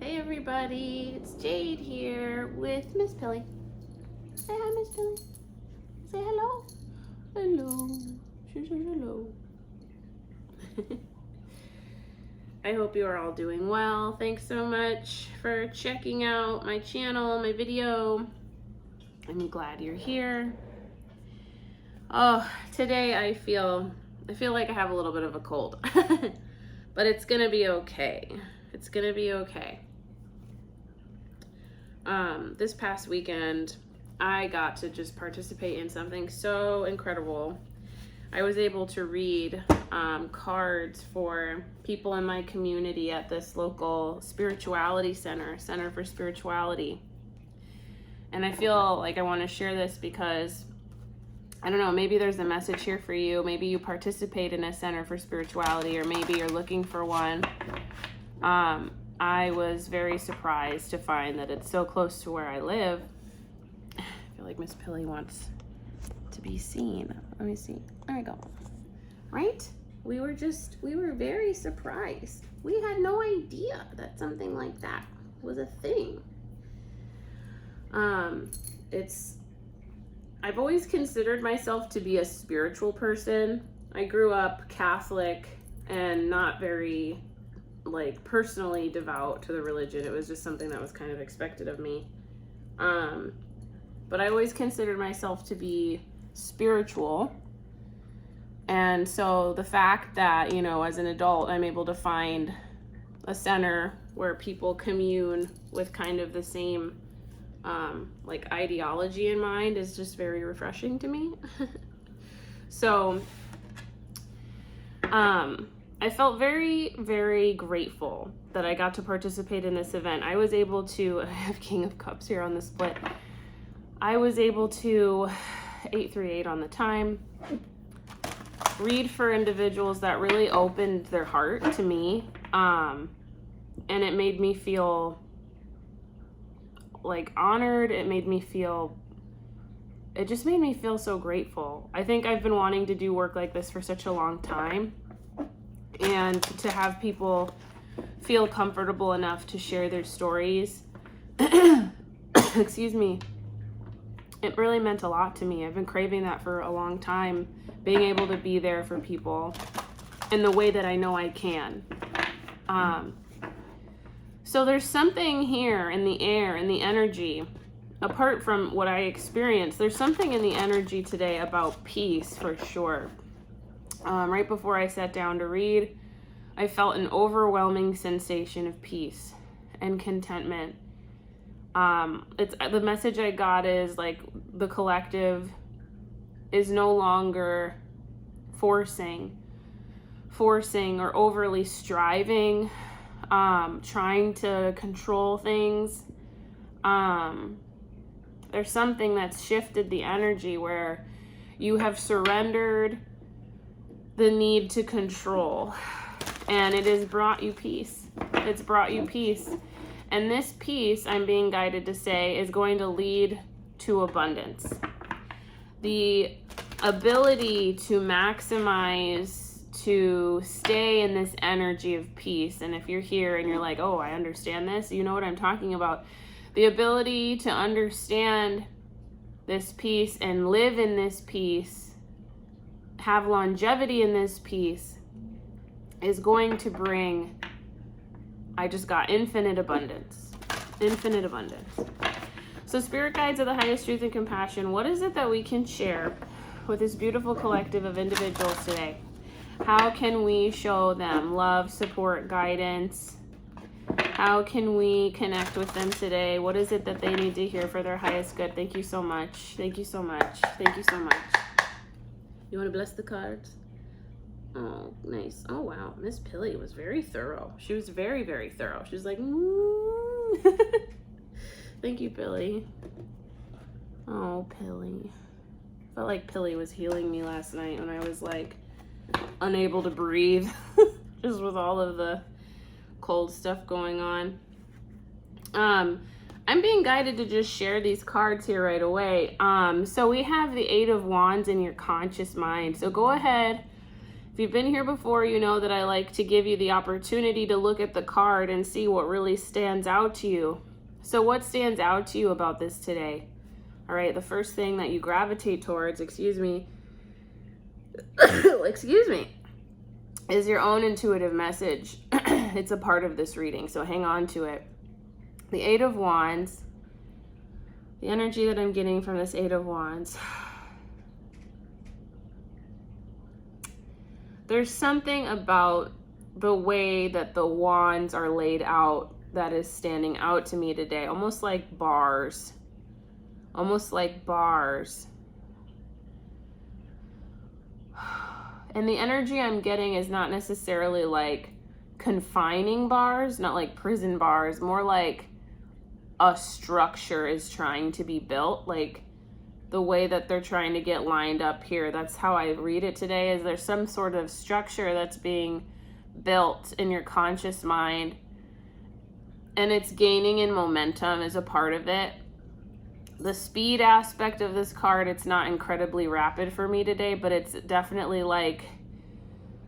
Hey everybody, it's Jade here with Miss Pilly. Say hi, Miss Pilly. Say hello. Hello. She says hello. I hope you are all doing well. Thanks so much for checking out my channel, my video. I'm glad you're here. Oh, today I feel like I have a little bit of a cold, but it's gonna be okay. It's gonna be okay. This past weekend, I got to just participate in something so incredible. I was able to read cards for people in my community at this local spirituality center for spirituality. And I feel like I want to share this because, I don't know, maybe there's a message here for you. Maybe you participate in a center for spirituality, or maybe you're looking for one. I was very surprised to find that it's so close to where I live. I feel like Miss Pilly wants to be seen. Let me see. There we go. Right? We were very surprised. We had no idea that something like that was a thing. I've always considered myself to be a spiritual person. I grew up Catholic and not very personally devout to the religion. It was just something that was kind of expected of me. But I always considered myself to be spiritual. And so the fact that, as an adult, I'm able to find a center where people commune with kind of the same ideology in mind is just very refreshing to me. So I felt very, very grateful that I got to participate in this event. I was able to, I have King of Cups here on the split. I was able to 838 on the time, read for individuals that really opened their heart to me. And it made me feel honored. It just made me feel so grateful. I think I've been wanting to do work like this for such a long time. And to have people feel comfortable enough to share their stories, excuse me, it really meant a lot to me. I've been craving that for a long time, being able to be there for people in the way that I know I can. So there's something here in the air, in the energy, apart from what I experienced, there's something in the energy today about peace for sure. Right before I sat down to read, I felt an overwhelming sensation of peace and contentment. It's the message I got is the collective is no longer forcing or overly striving, trying to control things. There's something that's shifted the energy where you have surrendered the need to control, and it has brought you peace. It's brought you peace. And this peace, I'm being guided to say, is going to lead to abundance. The ability to maximize, to stay in this energy of peace. And if you're here and you're like, oh, I understand this, you know what I'm talking about. The ability to understand this peace and live in this peace, have longevity in this peace, is going to bring, I just got infinite abundance. Infinite abundance. So spirit guides of the highest truth and compassion, what is it that we can share with this beautiful collective of individuals today? How can we show them love, support, guidance? How can we connect with them today? What is it that they need to hear for their highest good? Thank you so much. Thank you so much. Thank you so much. You want to bless the cards? Oh, nice. Oh, wow. Miss Pilly was very thorough. She was very, very thorough. She was like, Thank you, Pilly. Oh, Pilly. Felt like Pilly was healing me last night when I was unable to breathe, just with all of the cold stuff going on. I'm being guided to just share these cards here right away. So we have the Eight of Wands in your conscious mind. So go ahead If you've been here before, you know that I like to give you the opportunity to look at the card and see what really stands out to you. So what stands out to you about this today? All right, the first thing that you gravitate towards, excuse me, is your own intuitive message. It's a part of this reading, so hang on to it. The Eight of Wands, the energy that I'm getting from this Eight of Wands. There's something about the way that the wands are laid out that is standing out to me today, almost like bars. Almost like bars. And the energy I'm getting is not necessarily like confining bars, not like prison bars, more like a structure is trying to be built, like the way that they're trying to get lined up here. That's how I read it today, is there's some sort of structure that's being built in your conscious mind, and it's gaining in momentum as a part of it. The speed aspect of this card, it's not incredibly rapid for me today, but it's definitely like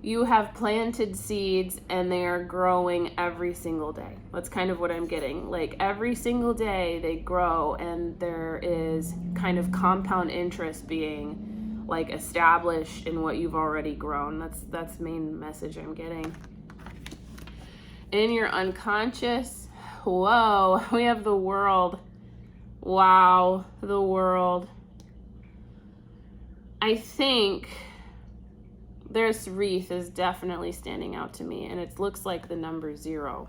you have planted seeds and they are growing every single day. That's kind of what I'm getting. Like every single day they grow, and there is kind of compound interest being like established in what you've already grown. That's the main message I'm getting. In your unconscious, whoa, we have the World. Wow, the World. I think this wreath is definitely standing out to me, and it looks like the number 0.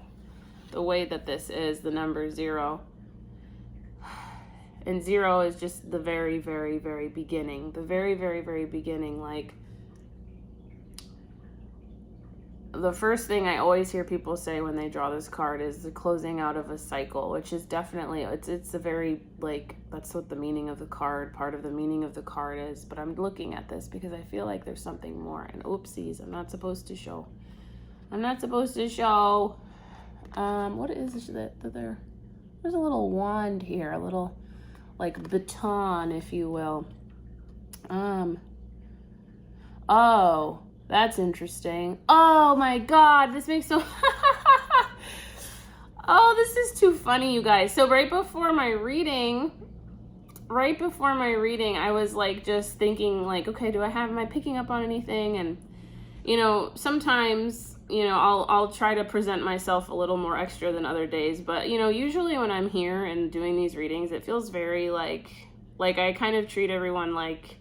The way that this is, the number 0. And 0 is just the very, very, very beginning. The very, very, very beginning. Like, the first thing I always hear people say when they draw this card is the closing out of a cycle, which is definitely, it's a very, like, that's what the meaning of the card, part of the meaning of the card is. But I'm looking at this because I feel like there's something more. And oopsies, I'm not supposed to show. What is that there? There's a little wand here, a little, like, baton, if you will. Oh, that's interesting. Oh my God, this makes so... Oh, this is too funny, you guys. So right before my reading, I was like just thinking like, okay, am I picking up on anything? And, you know, sometimes, you know, I'll try to present myself a little more extra than other days. But, you know, usually when I'm here and doing these readings, it feels very like I kind of treat everyone like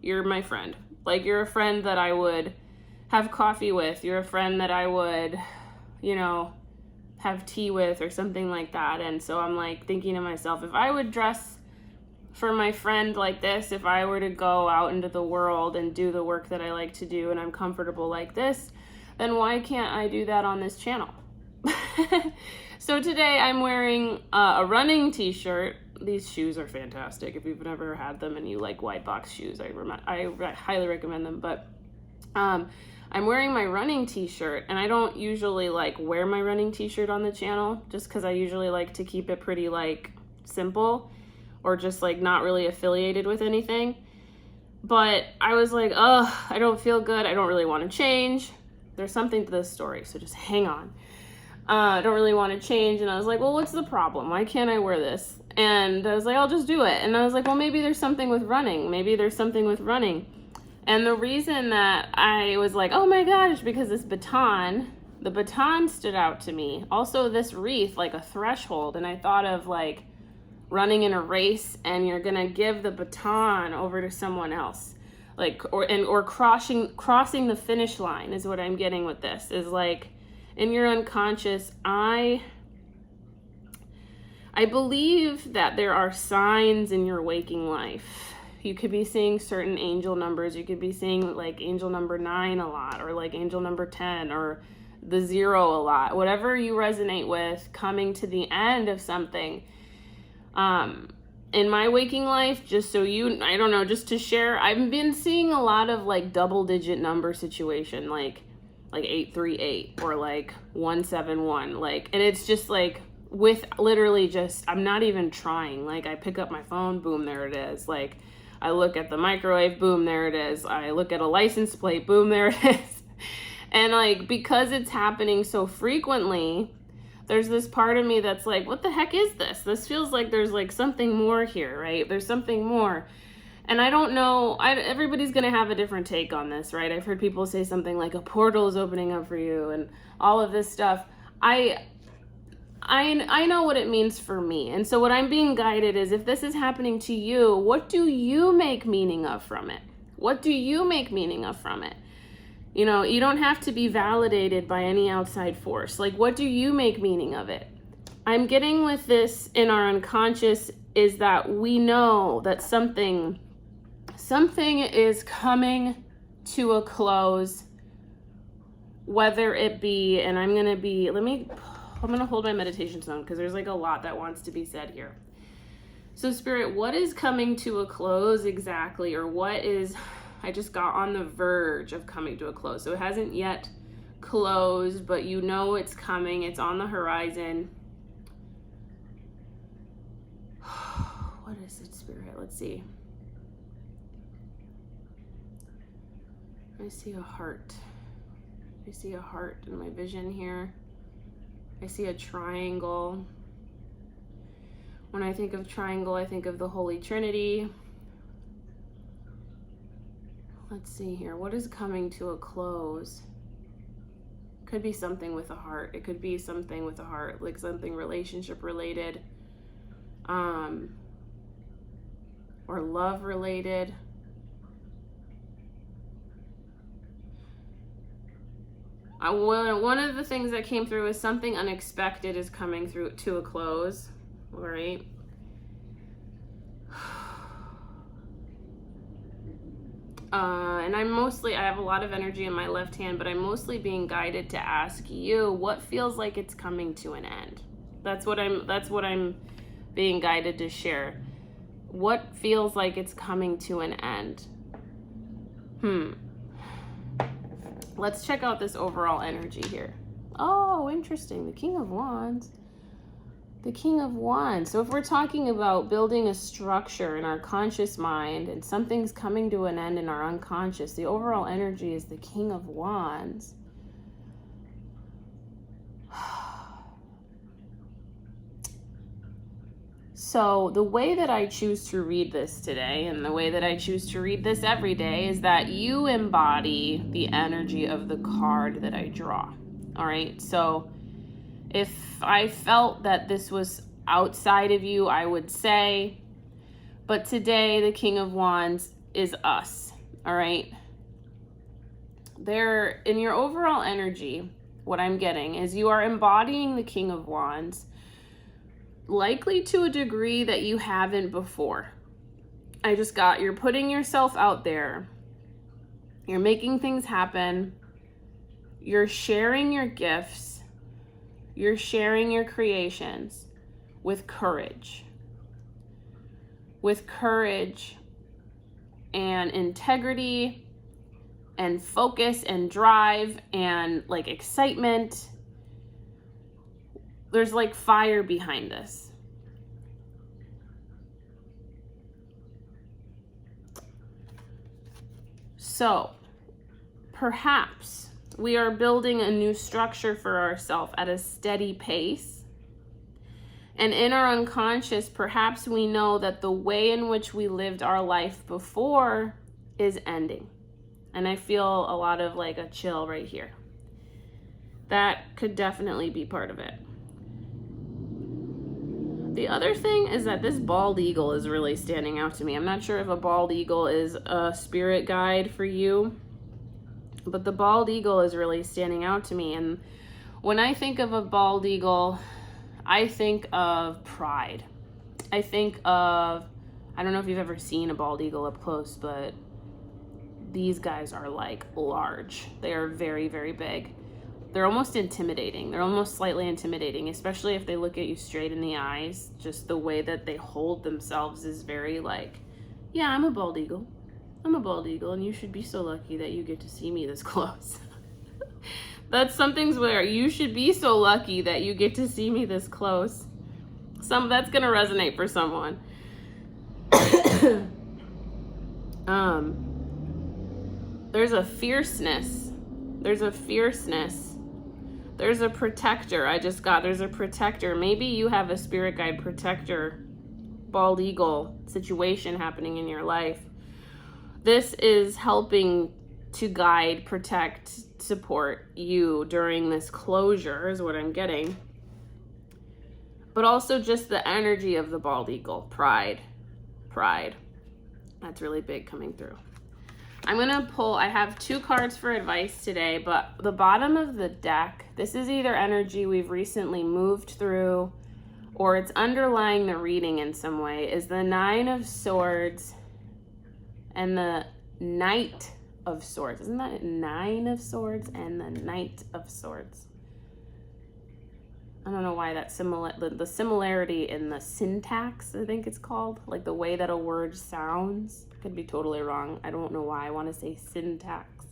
you're my friend. Like you're a friend that I would have coffee with. You're a friend that I would, you know, have tea with or something like that. And so I'm like thinking to myself, if I would dress for my friend like this, if I were to go out into the world and do the work that I like to do and I'm comfortable like this, then why can't I do that on this channel? So today I'm wearing a running t-shirt. These shoes are fantastic. If you've never had them and you like white box shoes, I highly recommend them. But I'm wearing my running t-shirt, and I don't usually like wear my running t-shirt on the channel just because I usually like to keep it pretty like simple or just like not really affiliated with anything. But I was like, oh, I don't feel good. I don't really want to change. There's something to this story, so just hang on. I don't really want to change. And I was like, well, what's the problem? Why can't I wear this? And I was like, I'll just do it. And I was like, well, maybe there's something with running. And the reason that I was like, oh my gosh, because the baton stood out to me. Also this wreath, like a threshold. And I thought of like running in a race and you're going to give the baton over to someone else. Like, or crossing the finish line is what I'm getting with this, is like in your unconscious, I believe that there are signs in your waking life. You could be seeing certain angel numbers. You could be seeing like angel number 9 a lot, or like angel number 10, or the 0 a lot. Whatever you resonate with, coming to the end of something. In my waking life, just to share, I've been seeing a lot of like double digit number situation, like 838 or like 171, like, and it's just like with literally just, I'm not even trying. Like I pick up my phone, boom, there it is. Like I look at the microwave, boom, there it is. I look at a license plate, boom, there it is. And like, because it's happening so frequently, there's this part of me that's like, what the heck is this? This feels like there's like something more here, right? There's something more. And I don't know, everybody's going to have a different take on this, right? I've heard people say something like a portal is opening up for you and all of this stuff. I know what it means for me. And so what I'm being guided is, if this is happening to you, what do you make meaning of from it? What do you make meaning of from it? You know, you don't have to be validated by any outside force. Like, what do you make meaning of it? I'm getting with this in our unconscious is that we know that something is coming to a close, whether it be, and I'm going to hold my meditation zone because there's like a lot that wants to be said here. So Spirit, what is coming to a close exactly, or what is, I just got on the verge of coming to a close. So it hasn't yet closed, but you know it's coming. It's on the horizon. What is it, Spirit? Let's see. I see a heart. I see a heart in my vision here. I see a triangle. When I think of triangle, I think of the Holy Trinity. Let's see here. What is coming to a close? Could be something with a heart. It could be something with a heart, like something relationship related, or love related. One of the things that came through is something unexpected is coming through to a close. All right. And I have a lot of energy in my left hand, but I'm mostly being guided to ask you, what feels like it's coming to an end? That's what I'm being guided to share. What feels like it's coming to an end? Let's check out this overall energy here. Oh, interesting. The King of Wands. The King of Wands. So if we're talking about building a structure in our conscious mind and something's coming to an end in our unconscious, the overall energy is the King of Wands. So the way that I choose to read this today, and the way that I choose to read this every day, is that you embody the energy of the card that I draw. All right. So if I felt that this was outside of you, I would say, but today the King of Wands is us. All right. There, in your overall energy, what I'm getting is you are embodying the King of Wands, likely to a degree that you haven't before. You're putting yourself out there. You're making things happen. You're sharing your gifts. You're sharing your creations with courage. With courage and integrity and focus and drive and like excitement. There's like fire behind this. So perhaps we are building a new structure for ourselves at a steady pace. And in our unconscious, perhaps we know that the way in which we lived our life before is ending. And I feel a lot of like a chill right here. That could definitely be part of it. The other thing is that this bald eagle is really standing out to me. I'm not sure if a bald eagle is a spirit guide for you, but the bald eagle is really standing out to me. And when I think of a bald eagle, I think of pride. I don't know if you've ever seen a bald eagle up close, but these guys are like large. They are very, very big. They're almost intimidating. They're almost slightly intimidating, especially if they look at you straight in the eyes. Just the way that they hold themselves is very like, yeah, I'm a bald eagle. I'm a bald eagle, and you should be so lucky that you get to see me this close. That's something's where you should be so lucky that you get to see me this close. That's gonna resonate for someone. There's a fierceness. There's a fierceness. There's a protector. There's a protector. Maybe you have a spirit guide protector, bald eagle situation happening in your life. This is helping to guide, protect, support you during this closure is what I'm getting. But also just the energy of the bald eagle. Pride. That's really big coming through. I'm going to pull, I have 2 cards for advice today, but the bottom of the deck, this is either energy we've recently moved through or it's underlying the reading in some way, is the 9 of Swords and the Knight of Swords. Isn't that 9 of Swords and the Knight of Swords? I don't know why that the similarity in the syntax, I think it's called, like the way that a word sounds. Could be totally wrong. I don't know why I want to say syntax.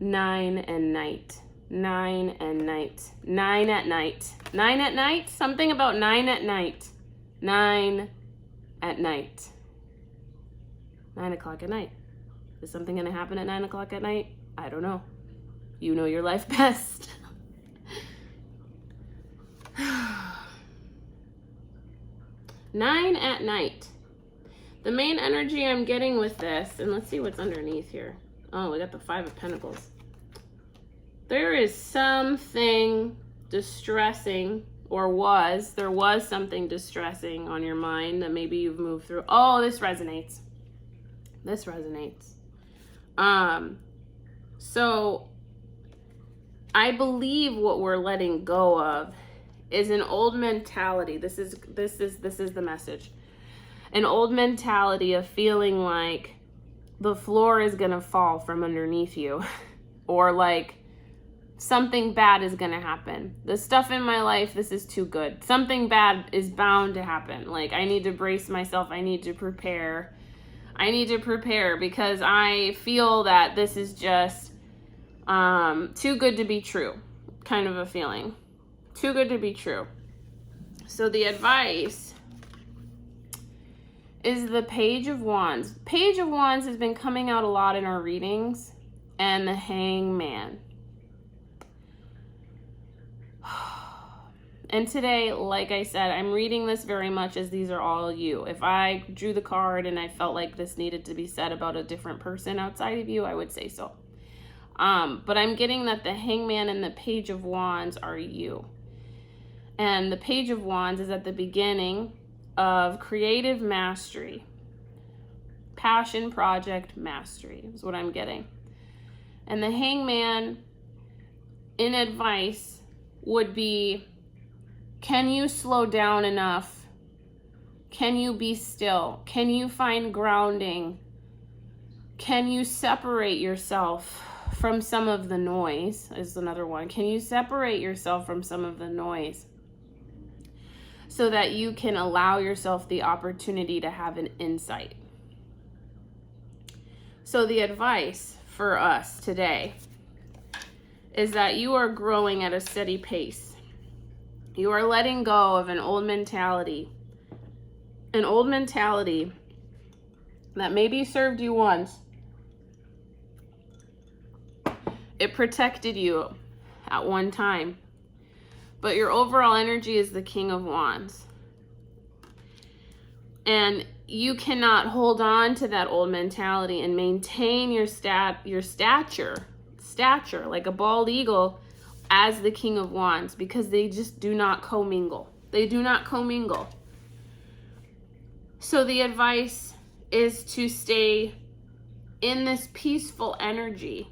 9 and Knight. 9 and Knight. 9 at night. 9 at night? Something about 9 at night. 9 at night. 9 o'clock at night. Is something going to happen at 9 o'clock at night? I don't know. You know your life best. 9 at night. The main energy I'm getting with this, and let's see what's underneath here. Oh, we got the 5 of Pentacles. There is something distressing, or there was something distressing on your mind that maybe you've moved through. Oh, this resonates. This resonates. So I believe what we're letting go of is an old mentality. This is the message. An old mentality of feeling like the floor is gonna fall from underneath you, or like something bad is gonna happen. The stuff in my life, this is too good. Something bad is bound to happen. Like, I need to brace myself. I need to prepare. Because I feel that this is just too good to be true, kind of a feeling. Too good to be true. So the advice is the Page of Wands. Page of Wands has been coming out a lot in our readings, and the Hangman. And today, like I said, I'm reading this very much as these are all you. If I drew the card and I felt like this needed to be said about a different person outside of you, I would say so. But I'm getting that the Hangman and the Page of Wands are you. And the Page of Wands is at the beginning of creative mastery. Passion project mastery is what I'm getting. And the Hangman, in advice, would be, can you slow down enough? Can you be still? Can you find grounding? Can you separate yourself from some of the noise? Is another one. Can you separate yourself from some of the noise so that you can allow yourself the opportunity to have an insight? So the advice for us today is that you are growing at a steady pace. You are letting go of an old mentality that maybe served you once. It protected you at one time, but your overall energy is the King of Wands. And you cannot hold on to that old mentality and maintain your stature like a bald eagle as the King of Wands, because they just do not commingle. They do not commingle. So the advice is to stay in this peaceful energy.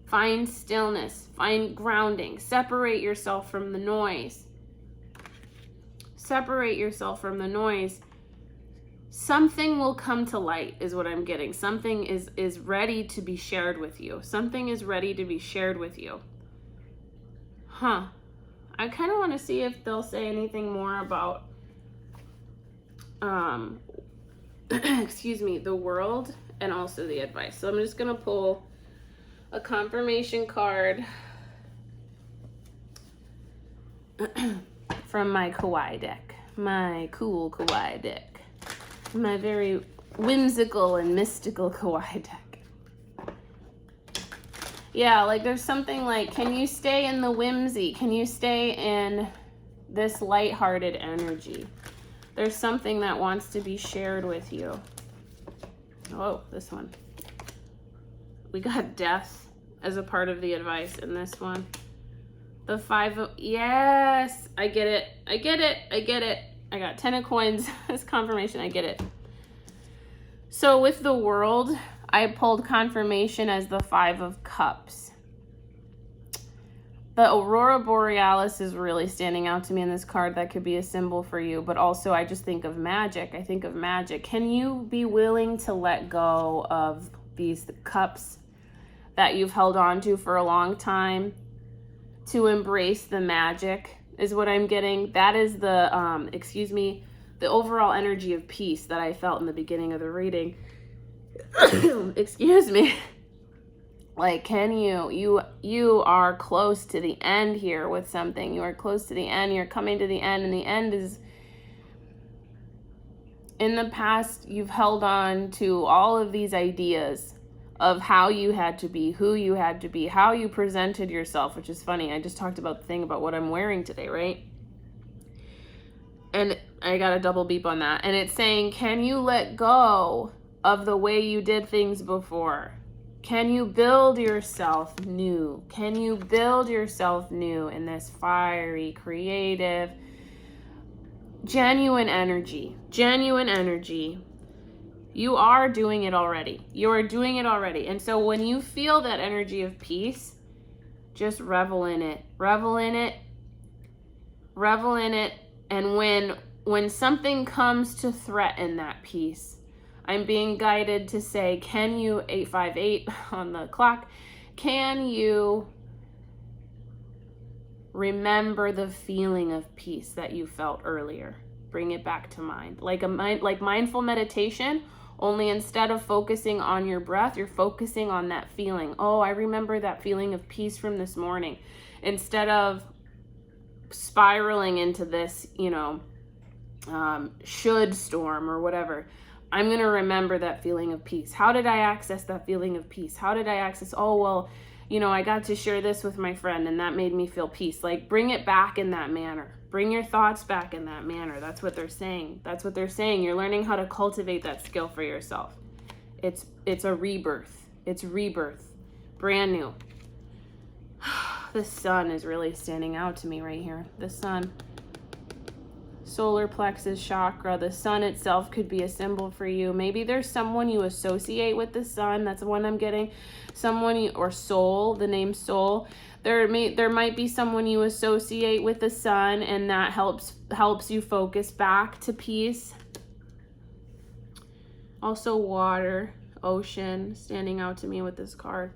Find stillness, find grounding, separate yourself from the noise. Something will come to light is what I'm getting. Something is ready to be shared with you. I kind of want to see if they'll say anything more about the world and also the advice. So I'm just going to pull a confirmation card from my Kawaii deck. My cool Kawaii deck. My very whimsical and mystical kawaii deck. Yeah, like there's something like, can you stay in the whimsy? Can you stay in this lighthearted energy? There's something that wants to be shared with you. Oh, this one. We got death as a part of the advice in this one. The 5 of, yes, I get it. I get it. I get it. I got 10 of coins as confirmation. I get it. So with the world, I pulled confirmation as the 5 of cups. The Aurora Borealis is really standing out to me in this card. That could be a symbol for you, but also I just think of magic. I think of magic. Can you be willing to let go of these cups that you've held on to for a long time, to embrace the magic is what I'm getting. That is the, the overall energy of peace that I felt in the beginning of the reading. Excuse me. Like, can you are close to the end here with something. You are close to the end. You're coming to the end, and the end is, in the past, you've held on to all of these ideas of how you had to be, who you had to be, how you presented yourself, which is funny. I just talked about the thing about what I'm wearing today, right? And I got a double beep on that. And it's saying, can you let go of the way you did things before? Can you build yourself new? Can you build yourself new in this fiery, creative, genuine energy? Genuine energy. You are doing it already. You are doing it already. And so when you feel that energy of peace, just revel in it. Revel in it. Revel in it. And when something comes to threaten that peace, I'm being guided to say, can you, 858 on the clock, can you remember the feeling of peace that you felt earlier? Bring it back to mind. Like mindful meditation, only instead of focusing on your breath, you're focusing on that feeling. Oh, I remember that feeling of peace from this morning. Instead of spiraling into this, should storm or whatever, I'm going to remember that feeling of peace. How did I access that feeling of peace? How did I access, I got to share this with my friend and that made me feel peace. Like, bring it back in that manner. Bring your thoughts back in that manner. That's what they're saying. That's what they're saying. You're learning how to cultivate that skill for yourself. It's a rebirth. It's rebirth. Brand new. The sun is really standing out to me right here. The sun. Solar plexus chakra. The sun itself could be a symbol for you. Maybe there's someone you associate with the sun. That's the one I'm getting. Or soul, the name soul. There might be someone you associate with the sun, and that helps you focus back to peace. Also water, ocean, standing out to me with this card.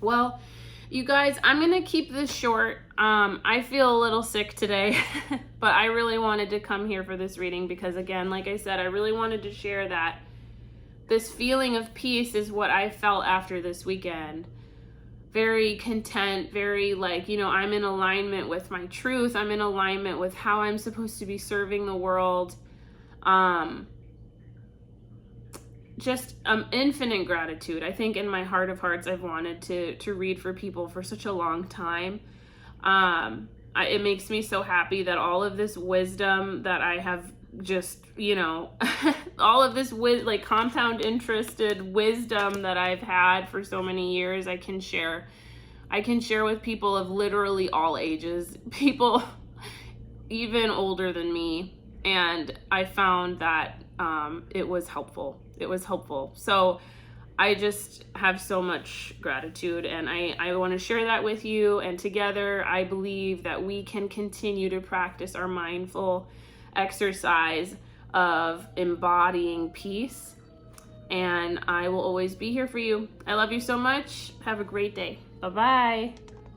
Well, you guys, I'm going to keep this short. I feel a little sick today, but I really wanted to come here for this reading because, again, like I said, I really wanted to share that this feeling of peace is what I felt after this weekend. Very content, very I'm in alignment with my truth. I'm in alignment with how I'm supposed to be serving the world. Just infinite gratitude. I think in my heart of hearts, I've wanted to read for people for such a long time. It makes me so happy that all of this wisdom that I have just, all of this compound interested wisdom that I've had for so many years, I can share with people of literally all ages, people even older than me. And I found that it was helpful. It was helpful. So I just have so much gratitude, and I want to share that with you. And together, I believe that we can continue to practice our mindful exercise of embodying peace. And I will always be here for you. I love you so much. Have a great day. Bye-bye.